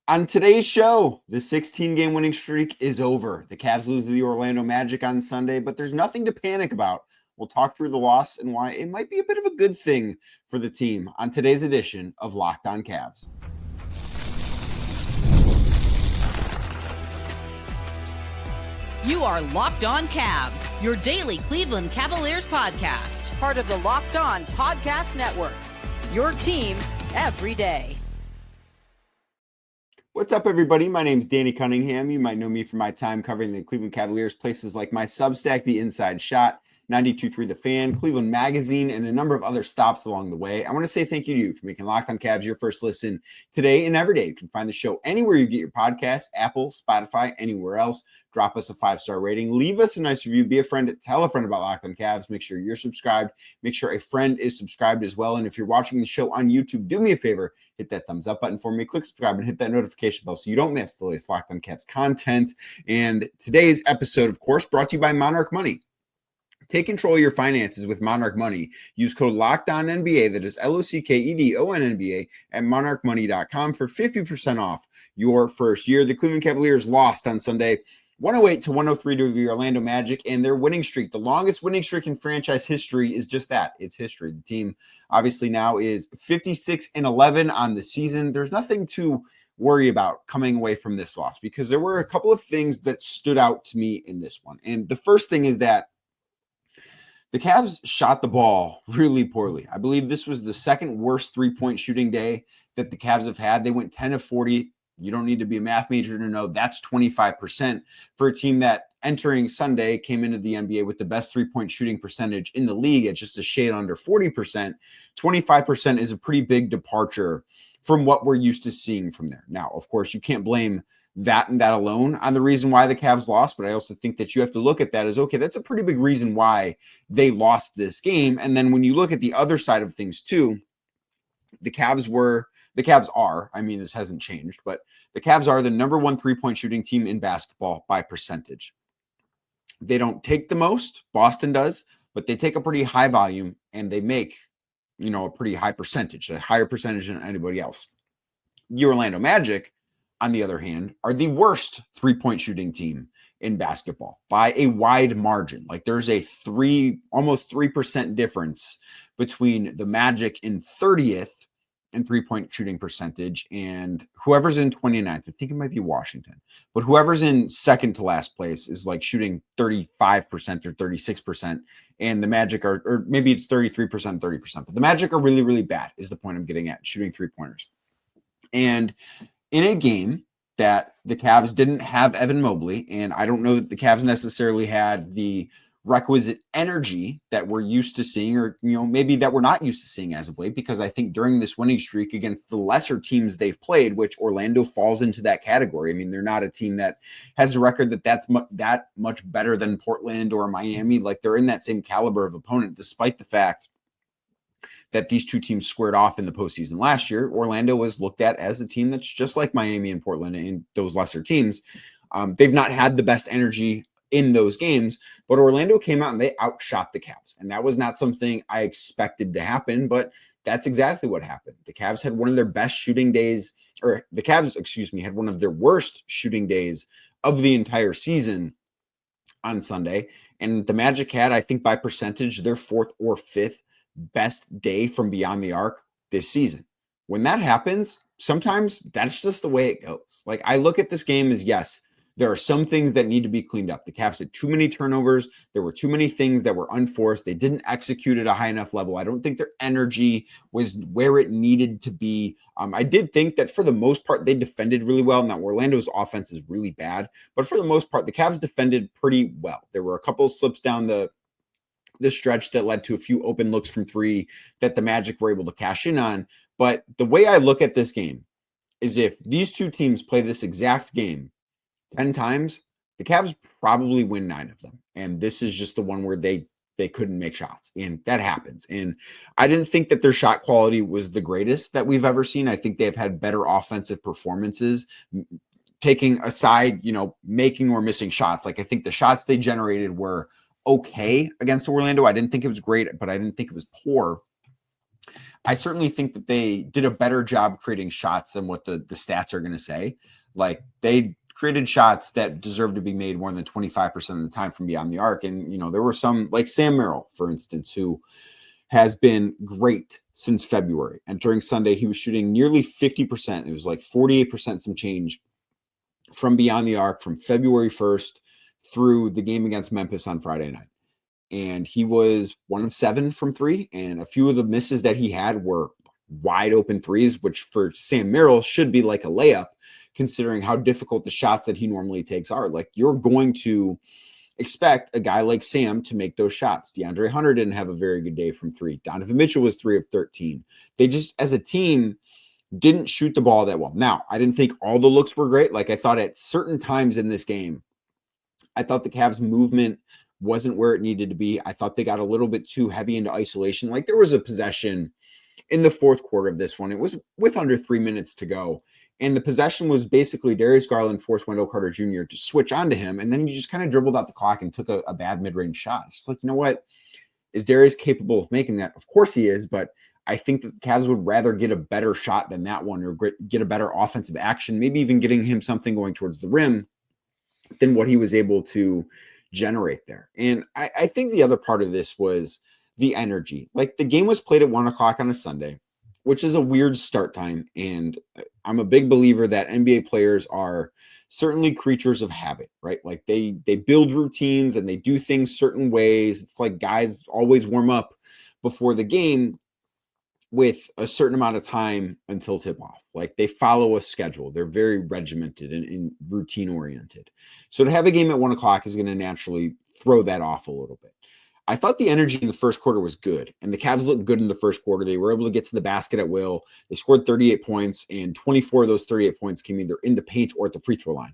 On today's show, the 16-game winning streak is over. The Cavs lose to the Orlando Magic on Sunday, but there's nothing to panic about. We'll talk through the loss and why it might be a bit of a good thing for the team on today's edition of Locked On Cavs. You are Locked On Cavs, your daily Cleveland Cavaliers podcast. Part of the Locked On Podcast Network, your team every day. What's up, everybody? My name's Danny Cunningham. You might know me from my time covering the Cleveland Cavaliers, places like my Substack, The Inside Shot, 92.3 The Fan, Cleveland Magazine, and a number of other stops along the way. I want to say thank you to you for making Locked On Cavs your first listen today and every day. You can find the show anywhere you get your podcasts, Apple, Spotify, anywhere else. Drop us a 5-star rating. Leave us a nice review. Be a friend. Tell a friend about Locked On Cavs. Make sure you're subscribed. Make sure a friend is subscribed as well. And if you're watching the show on YouTube, do me a favor. Hit that thumbs up button for me. Click subscribe and hit that notification bell so you don't miss the latest Locked On Cavs content. And today's episode, of course, brought to you by Monarch Money. Take control of your finances with Monarch Money. Use code LOCKEDONNBA, that is LOCKEDONNBA, at monarchmoney.com for 50% off your first year. The Cleveland Cavaliers lost on Sunday 108-103 to the Orlando Magic, and their winning streak, the longest winning streak in franchise history, is just that. It's history. The team obviously now is 56-11 on the season. There's nothing to worry about coming away from this loss because there were a couple of things that stood out to me in this one. And the first thing is that the Cavs shot the ball really poorly. I believe this was the second worst three-point shooting day that the Cavs have had. They went 10 of 40. You don't need to be a math major to know that's 25% for a team that entering Sunday came into the NBA with the best three-point shooting percentage in the league at just a shade under 40%. 25% is a pretty big departure from what we're used to seeing from there. Now, of course, you can't blame that and that alone on the reason why the Cavs lost, but I also think that you have to look at that as, okay, that's a pretty big reason why they lost this game. And then when you look at the other side of things too, the Cavs are, I mean, this hasn't changed, but the Cavs are the number one three-point shooting team in basketball by percentage. They don't take the most, Boston does, but they take a pretty high volume and they make, a pretty high percentage, a higher percentage than anybody else. The Orlando Magic, on the other hand, are the worst three-point shooting team in basketball by a wide margin. Like there's a almost 3% difference between the Magic in 30th in three-point shooting percentage and whoever's in 29th. I think it might be Washington, but whoever's in second to last place is like shooting 35% or 36%. And the Magic are, or maybe it's 33%, 30%, but the Magic are really, really bad is the point I'm getting at, shooting three-pointers. And in a game that the Cavs didn't have Evan Mobley, and I don't know that the Cavs necessarily had the requisite energy that we're used to seeing, or maybe that we're not used to seeing as of late, because I think during this winning streak against the lesser teams they've played, which Orlando falls into that category. I mean, they're not a team that has a record that's that much better than Portland or Miami. Like they're in that same caliber of opponent, despite the fact that these two teams squared off in the postseason last year. Orlando was looked at as a team that's just like Miami and Portland and those lesser teams. They've not had the best energy in those games, but Orlando came out and they outshot the Cavs. And that was not something I expected to happen, but that's exactly what happened. The Cavs had one of their best shooting days, or the Cavs, had one of their worst shooting days of the entire season on Sunday. And the Magic had, I think by percentage, their fourth or fifth best day from beyond the arc this season. When that happens, sometimes that's just the way it goes. Like I look at this game as, yes, there are some things that need to be cleaned up. The Cavs had too many turnovers. There were too many things that were unforced. They didn't execute at a high enough level. I don't think their energy was where it needed to be. I did think that for the most part, they defended really well. Now, Orlando's offense is really bad, but for the most part, the Cavs defended pretty well. There were a couple of slips down the stretch that led to a few open looks from three that the Magic were able to cash in on. But the way I look at this game is if these two teams play this exact game 10 times, the Cavs probably win 9 of them. And this is just the one where they couldn't make shots. And that happens. And I didn't think that their shot quality was the greatest that we've ever seen. I think they've had better offensive performances, taking aside, making or missing shots. Like I think the shots they generated were okay against Orlando. I didn't think it was great, but I didn't think it was poor. I certainly think that they did a better job creating shots than what the stats are going to say. Like, they created shots that deserve to be made more than 25% of the time from beyond the arc. And, there were some, like Sam Merrill, for instance, who has been great since February. And during Sunday, he was shooting nearly 50%. It was like 48% some change from beyond the arc from February 1st through the game against Memphis on Friday night. And he was 1 of 7 from 3. And a few of the misses that he had were wide open threes, which for Sam Merrill should be like a layup, considering how difficult the shots that he normally takes are. Like, you're going to expect a guy like Sam to make those shots. DeAndre Hunter didn't have a very good day from 3. Donovan Mitchell was 3 of 13. They just, as a team, didn't shoot the ball that well. Now, I didn't think all the looks were great. Like, I thought at certain times in this game, I thought the Cavs' movement wasn't where it needed to be. I thought they got a little bit too heavy into isolation. Like, there was a possession in the fourth quarter of this one. It was with under 3 minutes to go. And the possession was basically Darius Garland forced Wendell Carter Jr. to switch onto him. And then he just kind of dribbled out the clock and took a bad mid-range shot. It's just like, you know what? Is Darius capable of making that? Of course he is, but I think that the Cavs would rather get a better shot than that one, or get a better offensive action, maybe even getting him something going towards the rim than what he was able to generate there. And I think the other part of this was the energy. Like, the game was played at 1 o'clock on a Sunday, which is a weird start time. And I'm a big believer that NBA players are certainly creatures of habit, right? Like, they build routines and they do things certain ways. It's like guys always warm up before the game with a certain amount of time until tip off. Like, they follow a schedule. They're very regimented and routine oriented. So to have a game at 1 o'clock is going to naturally throw that off a little bit. I thought the energy in the first quarter was good, and the Cavs looked good in the first quarter. They were able to get to the basket at will. They scored 38 points, and 24 of those 38 points came either in the paint or at the free throw line.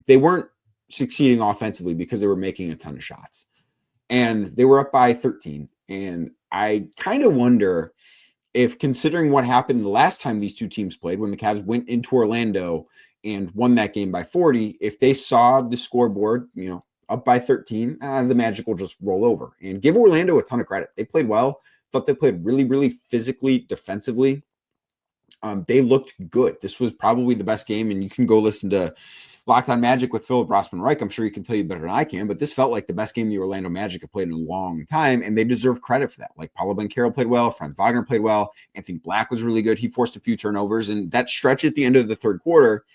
They weren't succeeding offensively because they were making a ton of shots, and they were up by 13. And I kind of wonder if, considering what happened the last time these two teams played, when the Cavs went into Orlando and won that game by 40, if they saw the scoreboard, up by 13, the Magic will just roll over. And give Orlando a ton of credit. They played well. Thought they played really, really physically, defensively. They looked good. This was probably the best game, and you can go listen to Locked On Magic with Philip Rossman-Reich. I'm sure he can tell you better than I can, but this felt like the best game the Orlando Magic have played in a long time, and they deserve credit for that. Like, Paolo Banchero played well, Franz Wagner played well, Anthony Black was really good. He forced a few turnovers, and that stretch at the end of the third quarter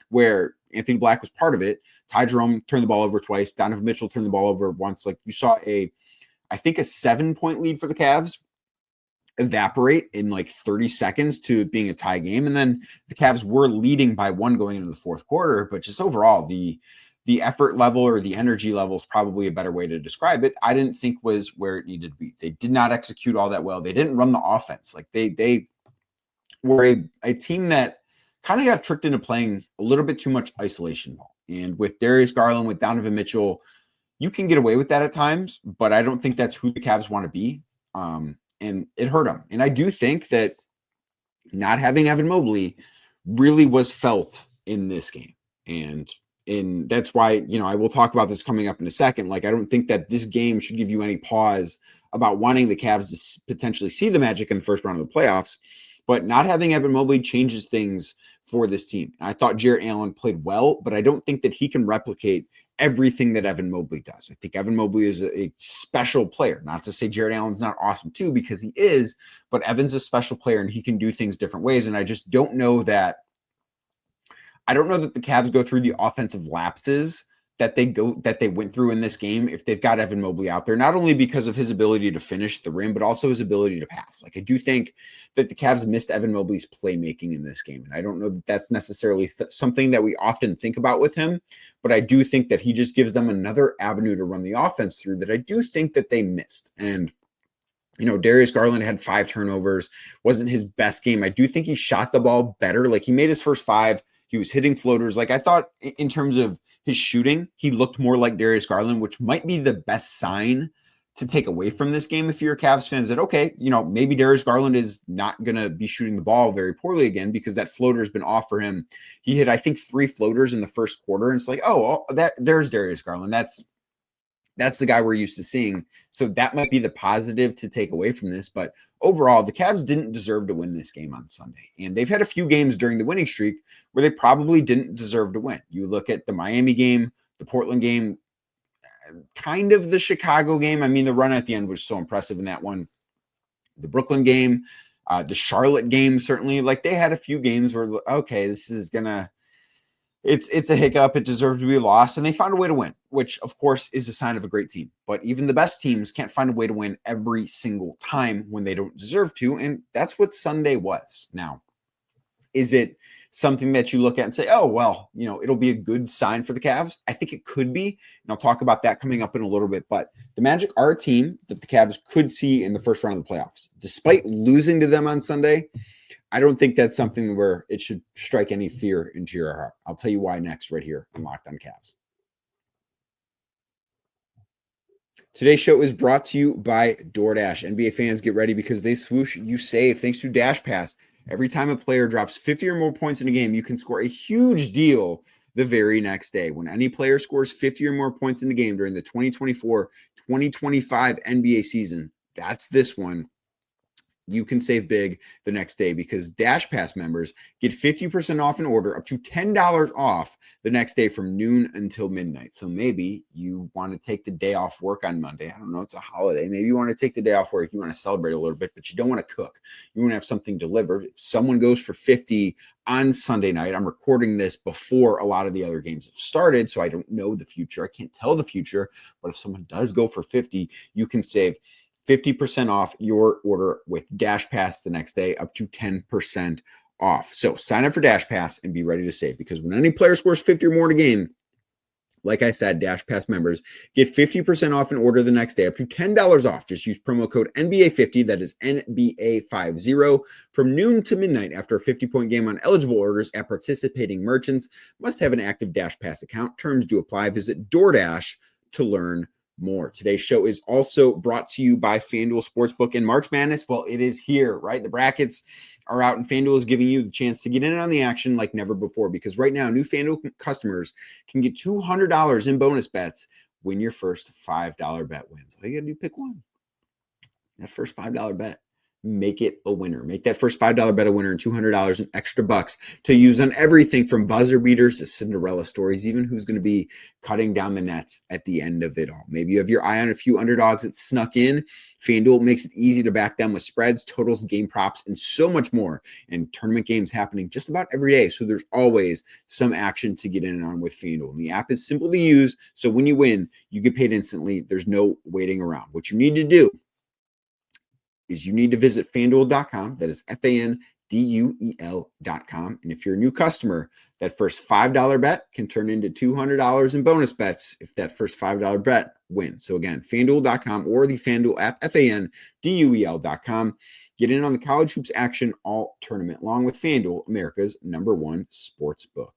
where Anthony Black was part of it, Ty Jerome turned the ball over twice, Donovan Mitchell turned the ball over once. Like, you saw I think a 7-point lead for the Cavs evaporate in like 30 seconds to being a tie game. And then the Cavs were leading by 1 going into the fourth quarter, but just overall, the effort level, or the energy level, is probably a better way to describe it, I didn't think was where it needed to be. They did not execute all that well. They didn't run the offense. Like, they were a team that kind of got tricked into playing a little bit too much isolation ball. And with Darius Garland, with Donovan Mitchell, you can get away with that at times, but I don't think that's who the Cavs want to be. And it hurt them. And I do think that not having Evan Mobley really was felt in this game. And that's why, I will talk about this coming up in a second. Like, I don't think that this game should give you any pause about wanting the Cavs to potentially see the Magic in the first round of the playoffs. But not having Evan Mobley changes things for this team. And I thought Jarrett Allen played well, but I don't think that he can replicate everything that Evan Mobley does. I think Evan Mobley is a special player. Not to say Jarrett Allen's not awesome too, because he is, but Evan's a special player and he can do things different ways. And I just don't know that the Cavs go through the offensive lapses that they went through in this game if they've got Evan Mobley out there, not only because of his ability to finish the rim, but also his ability to pass. Like, I do think that the Cavs missed Evan Mobley's playmaking in this game. And I don't know that that's necessarily something that we often think about with him, but I do think that he just gives them another avenue to run the offense through that I do think that they missed. And, Darius Garland had 5 turnovers, wasn't his best game. I do think he shot the ball better. Like, he made his first 5. He was hitting floaters. Like, I thought in terms of his shooting, he looked more like Darius Garland, which might be the best sign to take away from this game if you're a Cavs fan, is that, okay, maybe Darius Garland is not going to be shooting the ball very poorly again because that floater has been off for him. He hit, I think, 3 floaters in the first quarter, and it's like, there's Darius Garland. That's the guy we're used to seeing. So that might be the positive to take away from this. But overall, the Cavs didn't deserve to win this game on Sunday. And they've had a few games during the winning streak where they probably didn't deserve to win. You look at the Miami game, the Portland game, kind of the Chicago game. I mean, the run at the end was so impressive in that one. The Brooklyn game, the Charlotte game, certainly. Like, they had a few games where, okay, this is gonna, it's a hiccup. It deserved to be lost, and they found a way to win, which of course is a sign of a great team. But even the best teams can't find a way to win every single time when they don't deserve to, and that's what Sunday was. Now, is it something that you look at and say, oh, well, it'll be a good sign for the Cavs? I think it could be, and I'll talk about that coming up in a little bit. But the Magic are a team that the Cavs could see in the first round of the playoffs. Despite losing to them on Sunday, I don't think that's something where it should strike any fear into your heart. I'll tell you why next, right here on Locked On Cavs. Today's show is brought to you by DoorDash. NBA fans, get ready because they swoosh, you save. Thanks to Dash Pass. Every time a player drops 50 or more points in a game, you can score a huge deal the very next day. When any player scores 50 or more points in the game during the 2024-2025 NBA season, that's this one. You can save big the next day because Dash Pass members get 50% off an order, up to $10 off the next day from noon until midnight. So maybe you want to take the day off work on Monday. I don't know, it's a holiday. Maybe you want to take the day off work. You want to celebrate a little bit, but you don't want to cook. You want to have something delivered. Someone goes for 50 on Sunday night. I'm recording this before a lot of the other games have started, so I don't know the future. I can't tell the future, but if someone does go for 50, you can save 50% off your order with Dash Pass the next day, up to 10% off. So sign up for Dash Pass and be ready to save, because when any player scores 50 or more in a game, like I said, Dash Pass members get 50% off an order the next day, up to $10 off. Just use promo code NBA50, that is NBA50, from noon to midnight after a 50-point game on eligible orders at participating merchants. Must have an active Dash Pass account. Terms do apply. Visit DoorDash to learn more. Today's show is also brought to you by FanDuel Sportsbook. And March Madness, well, it is here, right? The brackets are out, and FanDuel is giving you the chance to get in on the action like never before, because right now, new FanDuel customers can get $200 in bonus bets when your first $5 bet wins. All you got to do, pick one. That first $5 bet, make it a winner. Make that first $5 bet a winner and $200 in extra bucks to use on everything from buzzer beaters to Cinderella stories, even who's going to be cutting down the nets at the end of it all. Maybe you have your eye on a few underdogs that snuck in. FanDuel makes it easy to back them with spreads, totals, game props, and so much more. And tournament games happening just about every day, so there's always some action to get in on with FanDuel. And the app is simple to use, so when you win, you get paid instantly. There's no waiting around. What you need to do is you need to visit FanDuel.com. That is FanDuel.com. And if you're a new customer, that first $5 bet can turn into $200 in bonus bets if that first $5 bet wins. So again, FanDuel.com or the FanDuel app, FanDuel.com. Get in on the college hoops action all tournament long with FanDuel, America's #1 sports book.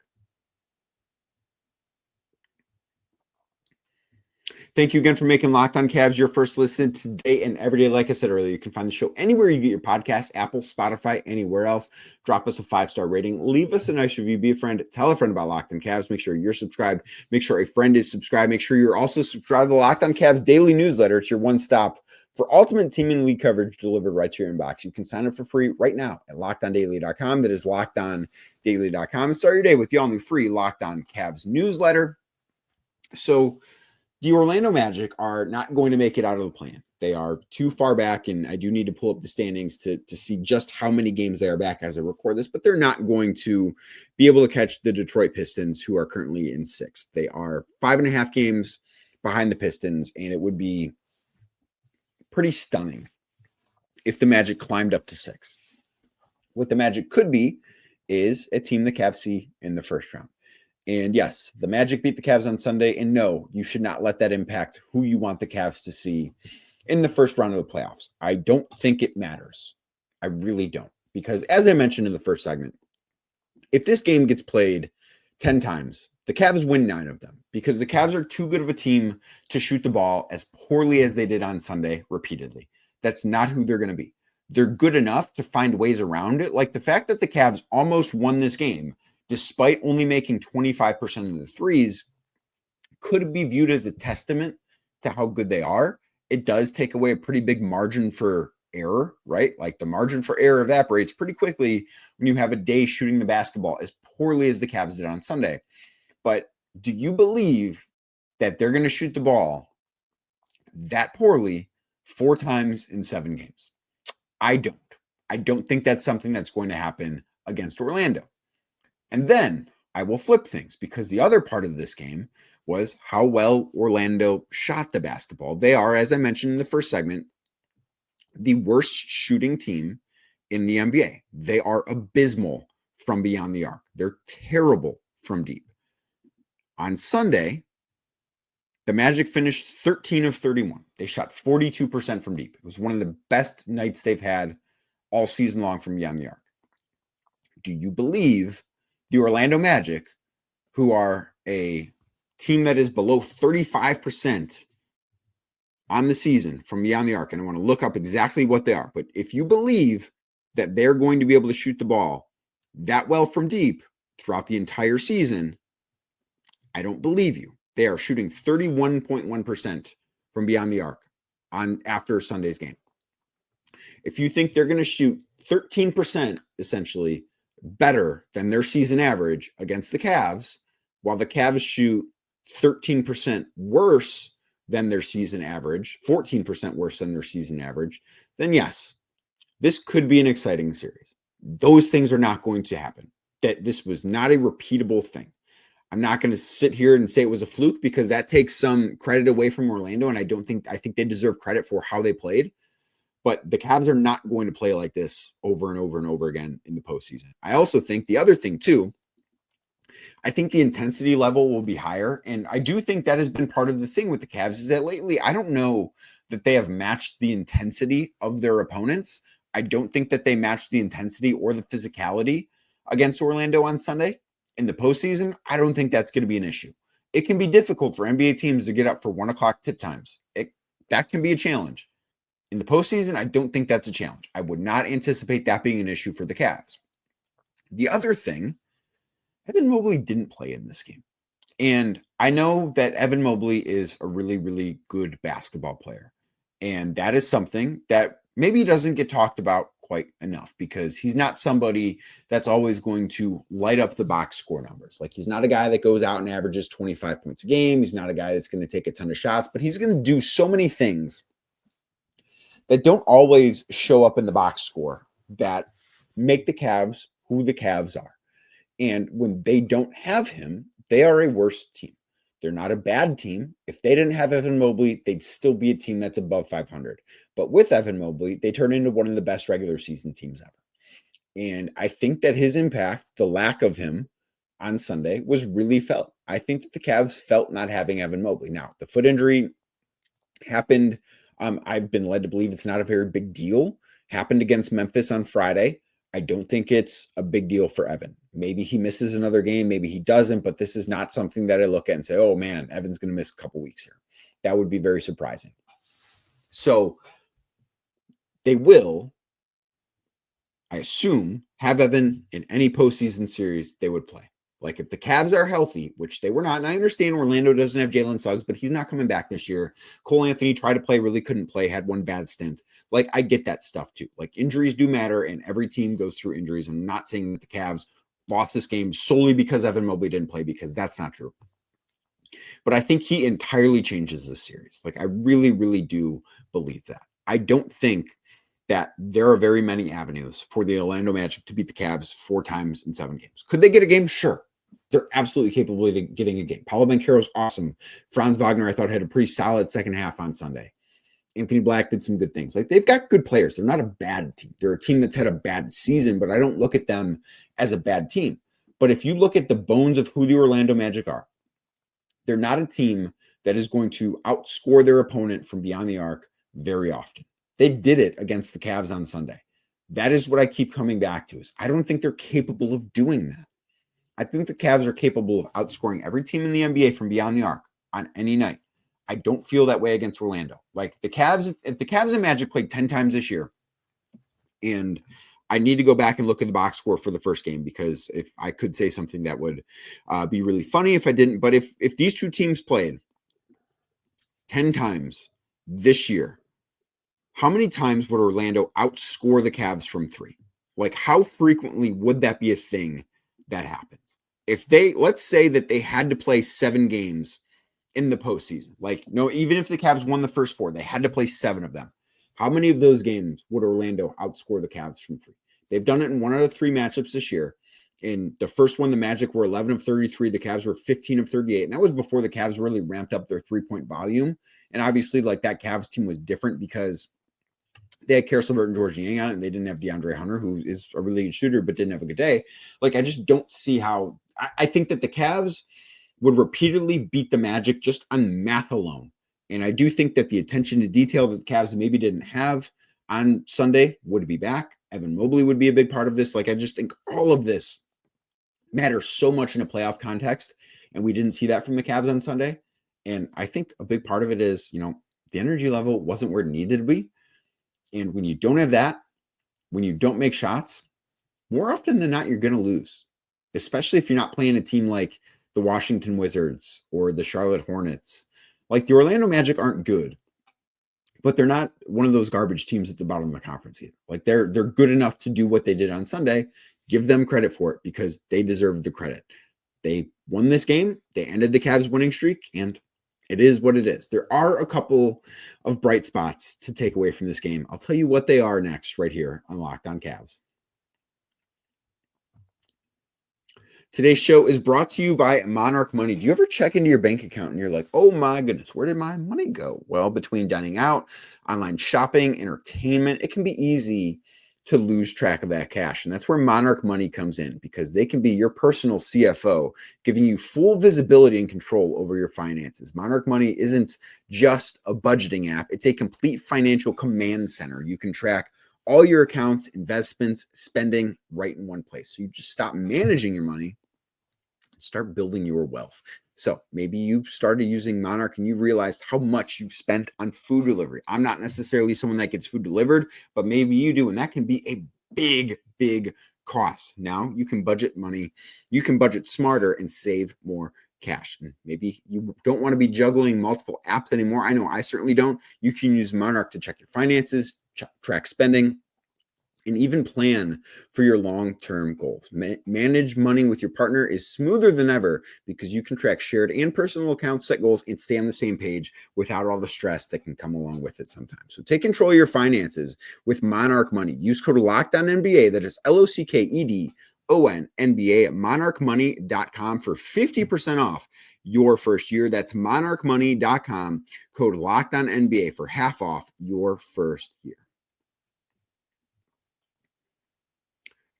Thank you again for making Locked On Cavs your first listen today and every day. Like I said earlier, you can find the show anywhere you get your podcast, Apple, Spotify, anywhere else. Drop us a 5-star rating. Leave us a nice review. Be a friend. Tell a friend about Locked On Cavs. Make sure you're subscribed. Make sure a friend is subscribed. Make sure you're also subscribed to the Locked On Cavs daily newsletter. It's your one-stop for ultimate team and league coverage delivered right to your inbox. You can sign up for free right now at LockedOnDaily.com. That is LockedOnDaily.com. And start your day with the all-new free Locked On Cavs newsletter. So the Orlando Magic are not going to make it out of the play-in. They are too far back, and I do need to pull up the standings to see just how many games they are back as I record this, but they're not going to be able to catch the Detroit Pistons, who are currently in 6th. They are 5.5 games behind the Pistons, and it would be pretty stunning if the Magic climbed up to 6. What the Magic could be is a team the Cavs see in the first round. And yes, the Magic beat the Cavs on Sunday. And no, you should not let that impact who you want the Cavs to see in the first round of the playoffs. I don't think it matters. I really don't. Because as I mentioned in the first segment, if this game gets played 10 times, the Cavs win 9 of them. Because the Cavs are too good of a team to shoot the ball as poorly as they did on Sunday repeatedly. That's not who they're going to be. They're good enough to find ways around it. Like the fact that the Cavs almost won this game despite only making 25% of the threes, could be viewed as a testament to how good they are. It does take away a pretty big margin for error, right? Like the margin for error evaporates pretty quickly when you have a day shooting the basketball as poorly as the Cavs did on Sunday. But do you believe that they're going to shoot the ball that poorly 4 times in 7 games? I don't. I don't think that's something that's going to happen against Orlando. And then I will flip things, because the other part of this game was how well Orlando shot the basketball. They are, as I mentioned in the first segment, the worst shooting team in the NBA. They are abysmal from beyond the arc. They're terrible from deep. On Sunday, the Magic finished 13 of 31. They shot 42% from deep. It was one of the best nights they've had all season long from beyond the arc. Do you believe the Orlando Magic, who are a team that is below 35% on the season from beyond the arc, and I want to look up exactly what they are, but if you believe that they're going to be able to shoot the ball that well from deep throughout the entire season, I don't believe you. They are shooting 31.1% from beyond the arc on after Sunday's game. If you think they're going to shoot 13% essentially better than their season average against the Cavs, while the Cavs shoot 13% worse than their season average, 14% worse than their season average, then yes, this could be an exciting series. Those things are not going to happen. That this was not a repeatable thing. I'm not going to sit here and say it was a fluke, because that takes some credit away from Orlando, and I think they deserve credit for how they played. But the Cavs are not going to play like this over and over and over again in the postseason. I also think the other thing too, I think the intensity level will be higher. And I do think that has been part of the thing with the Cavs, is that lately, I don't know that they have matched the intensity of their opponents. I don't think that they matched the intensity or the physicality against Orlando on Sunday. In the postseason, I don't think that's going to be an issue. It can be difficult for NBA teams to get up for 1 o'clock tip times. That can be a challenge. In the postseason, I don't think that's a challenge. I would not anticipate that being an issue for the Cavs. The other thing, Evan Mobley didn't play in this game. And I know that Evan Mobley is a really, really good basketball player. And that is something that maybe doesn't get talked about quite enough, because he's not somebody that's always going to light up the box score numbers. Like, he's not a guy that goes out and averages 25 points a game. He's not a guy that's going to take a ton of shots, but he's going to do so many things that don't always show up in the box score that make the Cavs who the Cavs are. And when they don't have him, they are a worse team. They're not a bad team. If they didn't have Evan Mobley, they'd still be a team that's above 500. But with Evan Mobley, they turn into one of the best regular season teams ever. And I think that his impact, the lack of him on Sunday, was really felt. I think that the Cavs felt not having Evan Mobley. Now, the foot injury happened. I've been led to believe it's not a very big deal. Happened against Memphis on Friday. I don't think it's a big deal for Evan. Maybe he misses another game. Maybe he doesn't. But this is not something that I look at and say, oh, man, Evan's going to miss a couple weeks here. That would be very surprising. So they will, I assume, have Evan in any postseason series they would play. Like, if the Cavs are healthy, which they were not, and I understand Orlando doesn't have Jalen Suggs, but he's not coming back this year. Cole Anthony tried to play, really couldn't play, had one bad stint. Like, I get that stuff too. Like, injuries do matter, and every team goes through injuries. I'm not saying that the Cavs lost this game solely because Evan Mobley didn't play, because that's not true. But I think he entirely changes this series. Like, I really, really do believe that. I don't think that there are very many avenues for the Orlando Magic to beat the Cavs 4 times in 7 games. Could they get a game? Sure. They're absolutely capable of getting a game. Paulo Banchero's awesome. Franz Wagner, I thought, had a pretty solid second half on Sunday. Anthony Black did some good things. Like, they've got good players. They're not a bad team. They're a team that's had a bad season, but I don't look at them as a bad team. But if you look at the bones of who the Orlando Magic are, they're not a team that is going to outscore their opponent from beyond the arc very often. They did it against the Cavs on Sunday. That is what I keep coming back to, is I don't think they're capable of doing that. I think the Cavs are capable of outscoring every team in the NBA from beyond the arc on any night. I don't feel that way against Orlando. Like, the Cavs, if the Cavs and Magic played 10 times this year, and I need to go back and look at the box score for the first game, because if I could say something that would be really funny if I didn't, but if these two teams played 10 times this year, how many times would Orlando outscore the Cavs from three? Like, how frequently would that be a thing that happens? If let's say that they had to play 7 games in the postseason, like, no, even if the Cavs won the first 4, they had to play 7 of them. How many of those games would Orlando outscore the Cavs from three? They've done it in 1 out of 3 matchups this year. In the first one, the Magic were 11 of 33. The Cavs were 15 of 38. And that was before the Cavs really ramped up their 3-point volume. And obviously, like, that Cavs team was different because they had Karis LeVert and George Niang on it, and they didn't have DeAndre Hunter, who is a really good shooter, but didn't have a good day. Like, I just don't see how. I think that the Cavs would repeatedly beat the Magic just on math alone. And I do think that the attention to detail that the Cavs maybe didn't have on Sunday would be back. Evan Mobley would be a big part of this. Like, I just think all of this matters so much in a playoff context, and we didn't see that from the Cavs on Sunday. And I think a big part of it is, the energy level wasn't where it needed to be. And when you don't have that, when you don't make shots, more often than not, you're going to lose, especially if you're not playing a team like the Washington Wizards or the Charlotte Hornets. Like, the Orlando Magic aren't good, but they're not one of those garbage teams at the bottom of the conference either. Like, they're good enough to do what they did on Sunday. Give them credit for it because they deserve the credit. They won this game. They ended the Cavs winning streak, and it is what it is. There are a couple of bright spots to take away from this game. I'll tell you what they are next right here on Locked On Cavs. Today's show is brought to you by Monarch Money. Do you ever check into your bank account and you're like, oh my goodness, where did my money go? Well, between dining out, online shopping, entertainment, it can be easy to lose track of that cash. And that's where Monarch Money comes in, because they can be your personal CFO, giving you full visibility and control over your finances. Monarch Money isn't just a budgeting app. It's a complete financial command center. You can track all your accounts, investments, spending right in one place. So you just stop managing your money and start building your wealth. So maybe you started using Monarch and you realized how much you've spent on food delivery. I'm not necessarily someone that gets food delivered, but maybe you do. And that can be a big, big cost. Now you can budget money. You can budget smarter and save more cash. And maybe you don't want to be juggling multiple apps anymore. I know I certainly don't. You can use Monarch to check your finances, track spending, and even plan for your long-term goals. Manage money with your partner is smoother than ever because you can track shared and personal accounts, set goals, and stay on the same page without all the stress that can come along with it sometimes. So take control of your finances with Monarch Money. Use code LOCKEDONNBA, that is LOCKEDONNBA at monarchmoney.com for 50% off your first year. That's monarchmoney.com, code LOCKEDONNBA for half off your first year.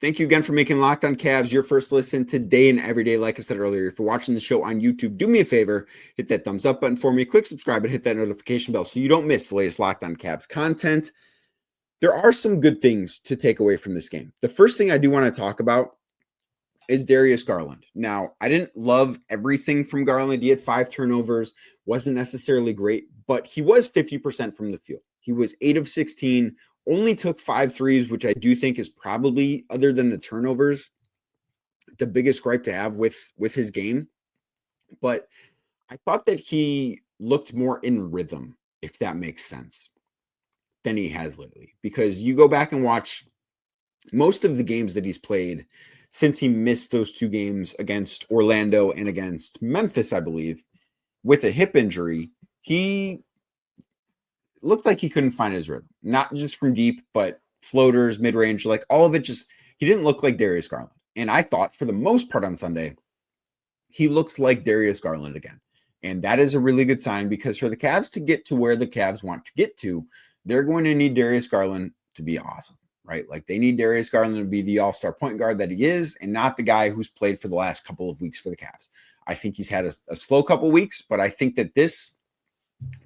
Thank you again for making Locked On Cavs your first listen today and every day. Like I said earlier, if you're watching the show on YouTube, do me a favor, hit that thumbs up button for me, click subscribe, and hit that notification bell so you don't miss the latest Locked On Cavs content. There are some good things to take away from this game. The first thing I do want to talk about is Darius Garland. Now, I didn't love everything from Garland. He had 5 turnovers, wasn't necessarily great, but he was 50% from the field. He was 8 of 16, only took 5 threes, which I do think is probably, other than the turnovers, the biggest gripe to have with his game. But I thought that he looked more in rhythm, if that makes sense, than he has lately. Because you go back and watch most of the games that he's played since he missed those 2 games against Orlando and against Memphis, I believe, with a hip injury, he looked like he couldn't find his rhythm, not just from deep, but floaters, mid-range, like all of it. Just, he didn't look like Darius Garland. And I thought for the most part on Sunday, he looked like Darius Garland again. And that is a really good sign, because for the Cavs to get to where the Cavs want to get to, they're going to need Darius Garland to be awesome, right? Like, they need Darius Garland to be the all-star point guard that he is, and not the guy who's played for the last couple of weeks for the Cavs. I think he's had a slow couple weeks, but I think that this,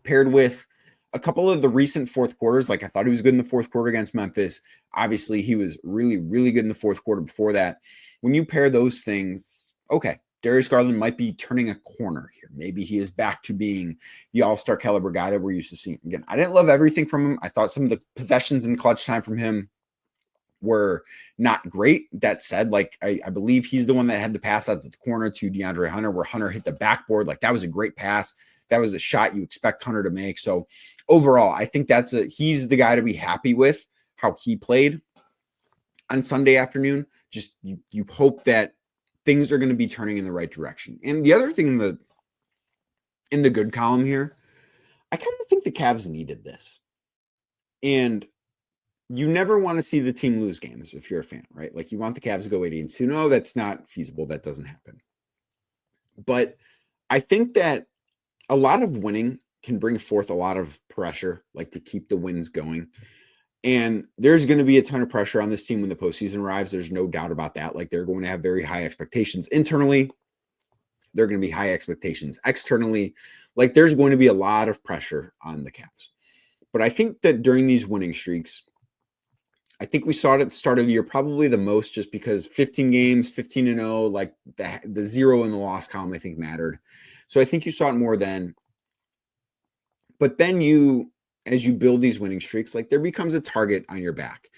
paired with a couple of the recent fourth quarters, like I thought he was good in the fourth quarter against Memphis. Obviously, he was really, really good in the fourth quarter before that. When you pair those things, okay, Darius Garland might be turning a corner here. Maybe he is back to being the all-star caliber guy that we're used to seeing. Again, I didn't love everything from him. I thought some of the possessions in clutch time from him were not great. That said, like, I believe he's the one that had the pass out to the corner to DeAndre Hunter, where Hunter hit the backboard. Like, that was a great pass. that was a shot you expect Hunter to make. So overall, I think he's the guy to be happy with how he played on Sunday afternoon. Just you hope that things are going to be turning in the right direction. And the other thing in the good column here, I kind of think the Cavs needed this. And you never want to see the team lose games if you're a fan, right? Like you want the Cavs to go 80-2. No, that's not feasible. That doesn't happen. But I think that a lot of winning can bring forth a lot of pressure, like to keep the wins going. And there's going to be a ton of pressure on this team when the postseason arrives. There's no doubt about that. Like they're going to have very high expectations internally. They're going to be high expectations externally. Like there's going to be a lot of pressure on the Cavs. But I think that during these winning streaks, I think we saw it at the start of the year probably the most, just because 15 games, 15-0, like the 0 in the loss column, I think mattered. So I think you saw it more then. But then as you build these winning streaks, like there becomes a target on your back.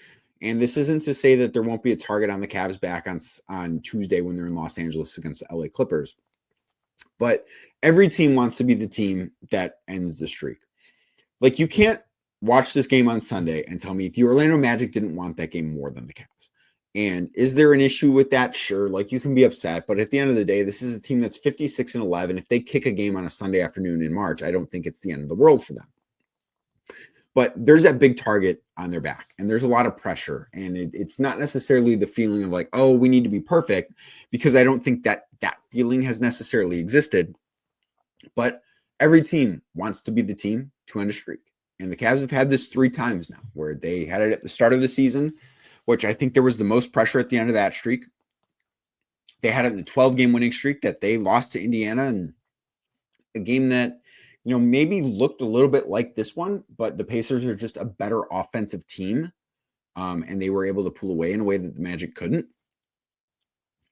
And this isn't to say that there won't be a target on the Cavs back on Tuesday when they're in Los Angeles against the LA Clippers. But every team wants to be the team that ends the streak. Like you can't watch this game on Sunday and tell me the Orlando Magic didn't want that game more than the Cavs. And is there an issue with that? Sure. Like you can be upset, but at the end of the day, this is a team that's 56-11. If they kick a game on a Sunday afternoon in March, I don't think it's the end of the world for them. But there's that big target on their back, and there's a lot of pressure. And it's not necessarily the feeling of like, oh, we need to be perfect, because I don't think that feeling has necessarily existed. But every team wants to be the team to end a streak. And the Cavs have had this 3 times now, where they had it at the start of the season, which I think there was the most pressure at the end of that streak. They had it in the 12-game winning streak that they lost to Indiana, and a game that, maybe looked a little bit like this one, but the Pacers are just a better offensive team. And they were able to pull away in a way that the Magic couldn't.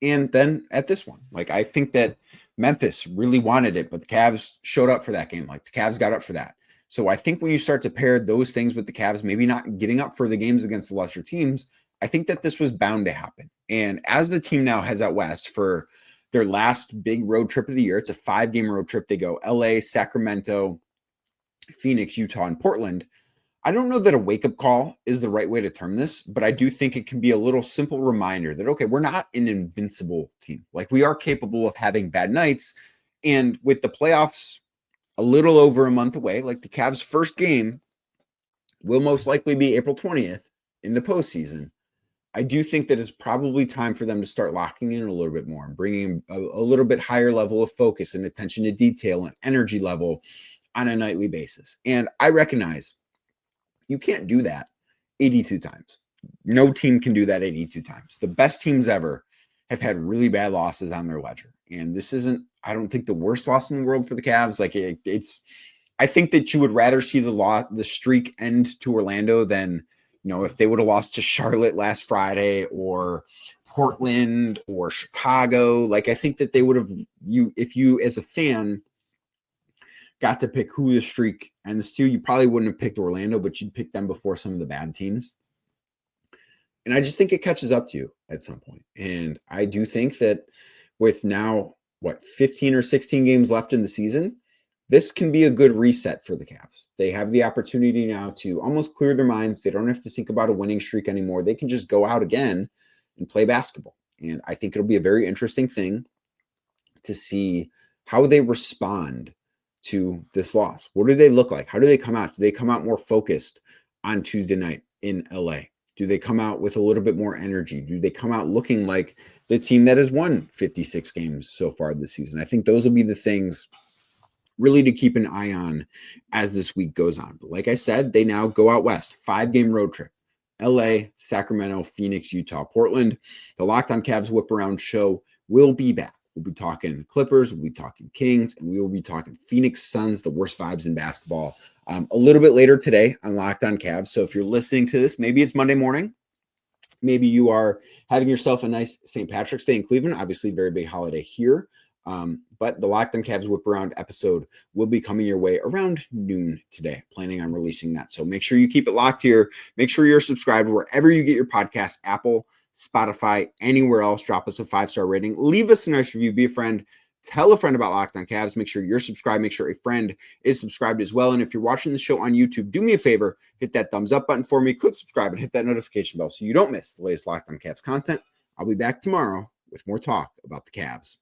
And then at this one, like I think that Memphis really wanted it, but the Cavs showed up for that game. Like the Cavs got up for that. So I think when you start to pair those things with the Cavs, maybe not getting up for the games against the lesser teams, I think that this was bound to happen. And as the team now heads out west for their last big road trip of the year, it's a 5-game road trip. They go LA, Sacramento, Phoenix, Utah, and Portland. I don't know that a wake-up call is the right way to term this, but I do think it can be a little simple reminder that, okay, we're not an invincible team. Like we are capable of having bad nights. And with the playoffs a little over a month away, like the Cavs' first game will most likely be April 20th in the postseason. I do think that it's probably time for them to start locking in a little bit more and bringing a little bit higher level of focus and attention to detail and energy level on a nightly basis. And I recognize you can't do that 82 times. No team can do that 82 times. The best teams ever have had really bad losses on their ledger. And this isn't, I don't think, the worst loss in the world for the Cavs. Like I think that you would rather see the streak end to Orlando than, if they would have lost to Charlotte last Friday or Portland or Chicago. Like I think that they would have, if you as a fan got to pick who the streak ends to, you probably wouldn't have picked Orlando, but you'd pick them before some of the bad teams. And I just think it catches up to you at some point. And I do think that with now, 15 or 16 games left in the season, this can be a good reset for the Cavs. They have the opportunity now to almost clear their minds. They don't have to think about a winning streak anymore. They can just go out again and play basketball. And I think it'll be a very interesting thing to see how they respond to this loss. What do they look like? How do they come out? Do they come out more focused on Tuesday night in LA? Do they come out with a little bit more energy? Do they come out looking like the team that has won 56 games so far this season? I think those will be the things really to keep an eye on as this week goes on. But like I said, they now go out west, 5-game road trip. LA, Sacramento, Phoenix, Utah, Portland. The Locked On Cavs Whip Around show will be back. We'll be talking Clippers, we'll be talking Kings, and we will be talking Phoenix Suns, the worst vibes in basketball, a little bit later today on Locked On Cavs. So if you're listening to this, maybe it's Monday morning. Maybe you are having yourself a nice St. Patrick's Day in Cleveland. Obviously, very big holiday here. But the Locked On Cavs Whip Around episode will be coming your way around noon today. Planning on releasing that. So make sure you keep it locked here. Make sure you're subscribed wherever you get your podcast, Apple, Spotify, anywhere else. Drop us a 5-star rating. Leave us a nice review. Be a friend. Tell a friend about Locked On Cavs. Make sure you're subscribed. Make sure a friend is subscribed as well. And if you're watching the show on YouTube, do me a favor, hit that thumbs up button for me, click subscribe, and hit that notification bell so you don't miss the latest Locked On Cavs content. I'll be back tomorrow with more talk about the Cavs.